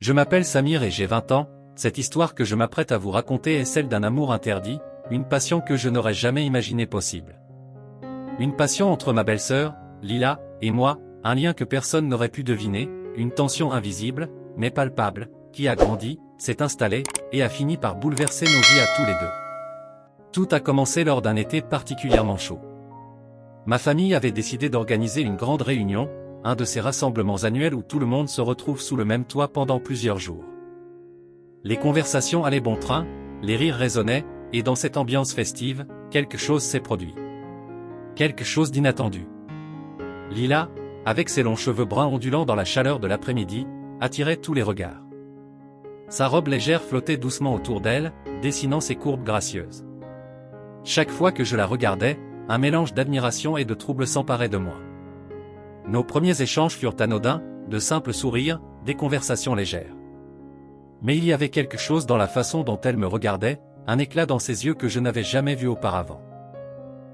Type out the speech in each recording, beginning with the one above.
Je m'appelle Samir et j'ai 20 ans, cette histoire que je m'apprête à vous raconter est celle d'un amour interdit, une passion que je n'aurais jamais imaginé possible. Une passion entre ma belle-sœur, Lila, et moi, un lien que personne n'aurait pu deviner, une tension invisible, mais palpable, qui a grandi, s'est installée, et a fini par bouleverser nos vies à tous les deux. Tout a commencé lors d'un été particulièrement chaud. Ma famille avait décidé d'organiser une grande réunion, un de ces rassemblements annuels où tout le monde se retrouve sous le même toit pendant plusieurs jours. Les conversations allaient bon train, les rires résonnaient, et dans cette ambiance festive, quelque chose s'est produit. Quelque chose d'inattendu. Lila, avec ses longs cheveux bruns ondulants dans la chaleur de l'après-midi, attirait tous les regards. Sa robe légère flottait doucement autour d'elle, dessinant ses courbes gracieuses. Chaque fois que je la regardais, un mélange d'admiration et de trouble s'emparait de moi. Nos premiers échanges furent anodins, de simples sourires, des conversations légères. Mais il y avait quelque chose dans la façon dont elle me regardait, un éclat dans ses yeux que je n'avais jamais vu auparavant.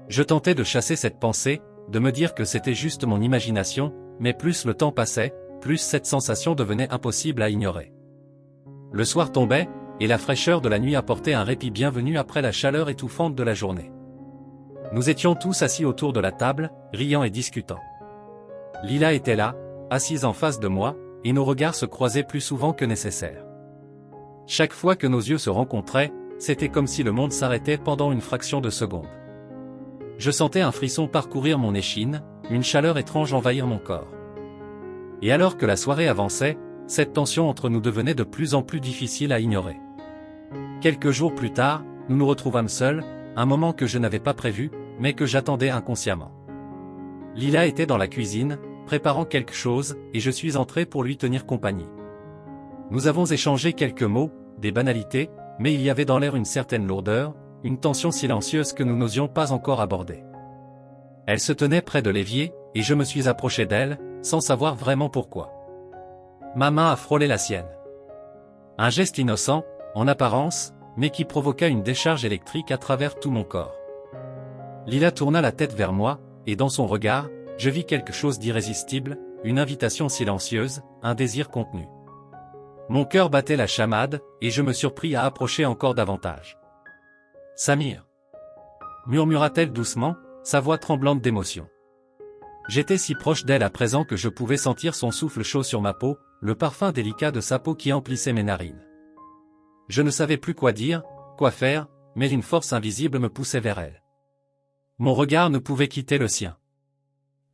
Je tentais de chasser cette pensée, de me dire que c'était juste mon imagination, mais plus le temps passait, plus cette sensation devenait impossible à ignorer. Le soir tombait, et la fraîcheur de la nuit apportait un répit bienvenu après la chaleur étouffante de la journée. Nous étions tous assis autour de la table, riant et discutant. Lila était là, assise en face de moi, et nos regards se croisaient plus souvent que nécessaire. Chaque fois que nos yeux se rencontraient, c'était comme si le monde s'arrêtait pendant une fraction de seconde. Je sentais un frisson parcourir mon échine, une chaleur étrange envahir mon corps. Et alors que la soirée avançait, cette tension entre nous devenait de plus en plus difficile à ignorer. Quelques jours plus tard, nous nous retrouvâmes seuls, un moment que je n'avais pas prévu, mais que j'attendais inconsciemment. Lila était dans la cuisine, préparant quelque chose, et je suis entré pour lui tenir compagnie. Nous avons échangé quelques mots, des banalités, mais il y avait dans l'air une certaine lourdeur, une tension silencieuse que nous n'osions pas encore aborder. Elle se tenait près de l'évier, et je me suis approché d'elle, sans savoir vraiment pourquoi. Ma main a frôlé la sienne. Un geste innocent, en apparence, mais qui provoqua une décharge électrique à travers tout mon corps. Lila tourna la tête vers moi, et dans son regard, je vis quelque chose d'irrésistible, une invitation silencieuse, un désir contenu. Mon cœur battait la chamade, et je me surpris à approcher encore davantage. « Samir » murmura-t-elle doucement, sa voix tremblante d'émotion. J'étais si proche d'elle à présent que je pouvais sentir son souffle chaud sur ma peau, le parfum délicat de sa peau qui emplissait mes narines. Je ne savais plus quoi dire, quoi faire, mais une force invisible me poussait vers elle. Mon regard ne pouvait quitter le sien.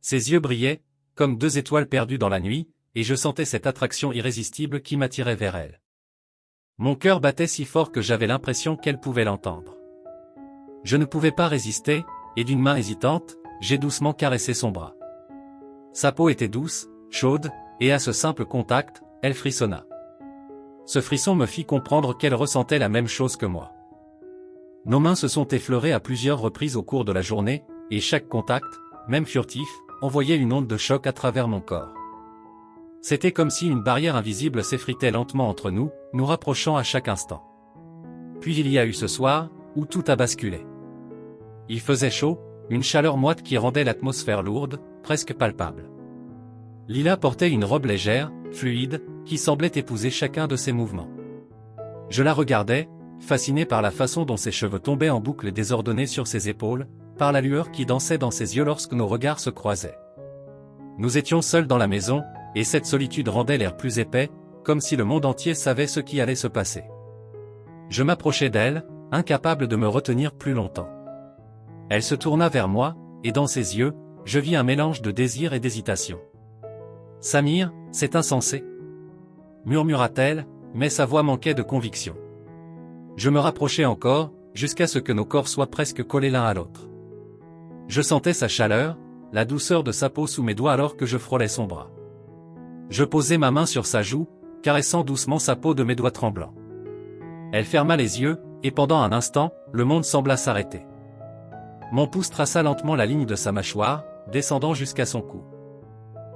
Ses yeux brillaient, comme deux étoiles perdues dans la nuit, et je sentais cette attraction irrésistible qui m'attirait vers elle. Mon cœur battait si fort que j'avais l'impression qu'elle pouvait l'entendre. Je ne pouvais pas résister, et d'une main hésitante, j'ai doucement caressé son bras. Sa peau était douce, chaude, et à ce simple contact, elle frissonna. Ce frisson me fit comprendre qu'elle ressentait la même chose que moi. Nos mains se sont effleurées à plusieurs reprises au cours de la journée, et chaque contact, même furtif, envoyait une onde de choc à travers mon corps. C'était comme si une barrière invisible s'effritait lentement entre nous, nous rapprochant à chaque instant. Puis il y a eu ce soir, où tout a basculé. Il faisait chaud, une chaleur moite qui rendait l'atmosphère lourde, presque palpable. Lila portait une robe légère, fluide, qui semblait épouser chacun de ses mouvements. Je la regardais, fasciné par la façon dont ses cheveux tombaient en boucles désordonnées sur ses épaules, par la lueur qui dansait dans ses yeux lorsque nos regards se croisaient. Nous étions seuls dans la maison, et cette solitude rendait l'air plus épais, comme si le monde entier savait ce qui allait se passer. Je m'approchai d'elle, incapable de me retenir plus longtemps. Elle se tourna vers moi, et dans ses yeux, je vis un mélange de désir et d'hésitation. « Samir, c'est insensé » murmura-t-elle, mais sa voix manquait de conviction. Je me rapprochai encore, jusqu'à ce que nos corps soient presque collés l'un à l'autre. Je sentais sa chaleur, la douceur de sa peau sous mes doigts alors que je frôlais son bras. Je posai ma main sur sa joue, caressant doucement sa peau de mes doigts tremblants. Elle ferma les yeux, et pendant un instant, le monde sembla s'arrêter. Mon pouce traça lentement la ligne de sa mâchoire, descendant jusqu'à son cou.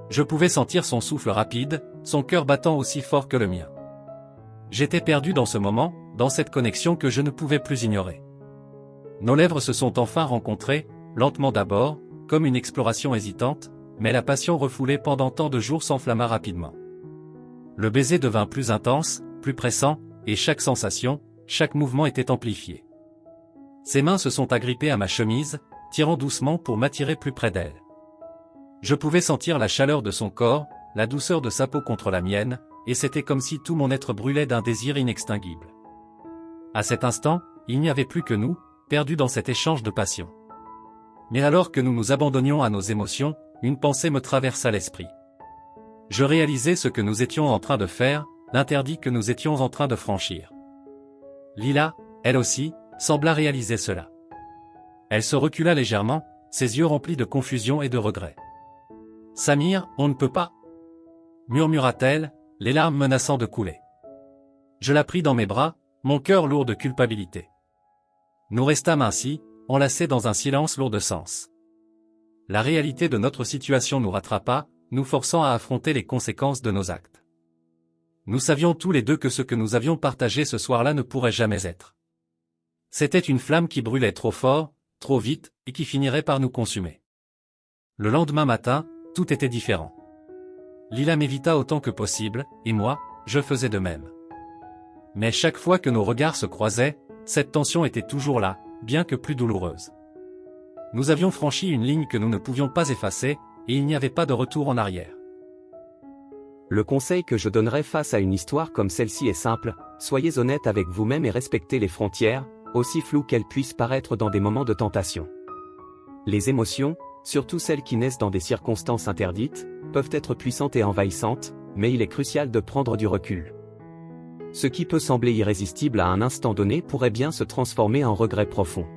Je pouvais sentir son souffle rapide, son cœur battant aussi fort que le mien. J'étais perdu dans ce moment, dans cette connexion que je ne pouvais plus ignorer. Nos lèvres se sont enfin rencontrées, lentement d'abord, comme une exploration hésitante, mais la passion refoulée pendant tant de jours s'enflamma rapidement. Le baiser devint plus intense, plus pressant, et chaque sensation, chaque mouvement était amplifié. Ses mains se sont agrippées à ma chemise, tirant doucement pour m'attirer plus près d'elle. Je pouvais sentir la chaleur de son corps, la douceur de sa peau contre la mienne, et c'était comme si tout mon être brûlait d'un désir inextinguible. À cet instant, il n'y avait plus que nous, perdus dans cet échange de passion. Mais alors que nous nous abandonnions à nos émotions, une pensée me traversa l'esprit. Je réalisais ce que nous étions en train de faire, l'interdit que nous étions en train de franchir. Lila, elle aussi, sembla réaliser cela. Elle se recula légèrement, ses yeux remplis de confusion et de regret. « Samir, on ne peut pas » murmura-t-elle, les larmes menaçant de couler. Je la pris dans mes bras, mon cœur lourd de culpabilité. Nous restâmes ainsi, enlacés dans un silence lourd de sens. La réalité de notre situation nous rattrapa, nous forçant à affronter les conséquences de nos actes. Nous savions tous les deux que ce que nous avions partagé ce soir-là ne pourrait jamais être. C'était une flamme qui brûlait trop fort, trop vite, et qui finirait par nous consumer. Le lendemain matin, tout était différent. Lila m'évita autant que possible, et moi, je faisais de même. Mais chaque fois que nos regards se croisaient, cette tension était toujours là, bien que plus douloureuse. Nous avions franchi une ligne que nous ne pouvions pas effacer, et il n'y avait pas de retour en arrière. Le conseil que je donnerais face à une histoire comme celle-ci est simple, soyez honnête avec vous-même et respectez les frontières, aussi floues qu'elles puissent paraître dans des moments de tentation. Les émotions, surtout celles qui naissent dans des circonstances interdites, peuvent être puissantes et envahissantes, mais il est crucial de prendre du recul. Ce qui peut sembler irrésistible à un instant donné pourrait bien se transformer en regret profond.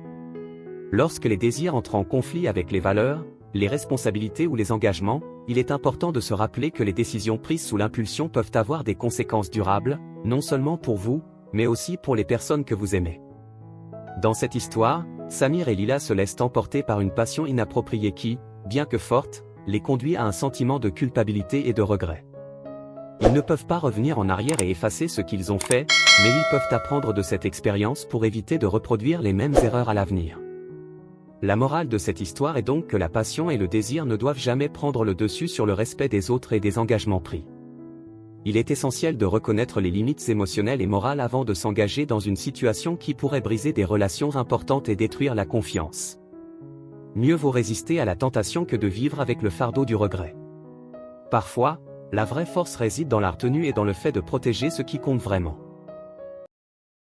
Lorsque les désirs entrent en conflit avec les valeurs, les responsabilités ou les engagements, il est important de se rappeler que les décisions prises sous l'impulsion peuvent avoir des conséquences durables, non seulement pour vous, mais aussi pour les personnes que vous aimez. Dans cette histoire, Samir et Lila se laissent emporter par une passion inappropriée qui, bien que forte, les conduit à un sentiment de culpabilité et de regret. Ils ne peuvent pas revenir en arrière et effacer ce qu'ils ont fait, mais ils peuvent apprendre de cette expérience pour éviter de reproduire les mêmes erreurs à l'avenir. La morale de cette histoire est donc que la passion et le désir ne doivent jamais prendre le dessus sur le respect des autres et des engagements pris. Il est essentiel de reconnaître les limites émotionnelles et morales avant de s'engager dans une situation qui pourrait briser des relations importantes et détruire la confiance. Mieux vaut résister à la tentation que de vivre avec le fardeau du regret. Parfois, la vraie force réside dans la retenue et dans le fait de protéger ce qui compte vraiment.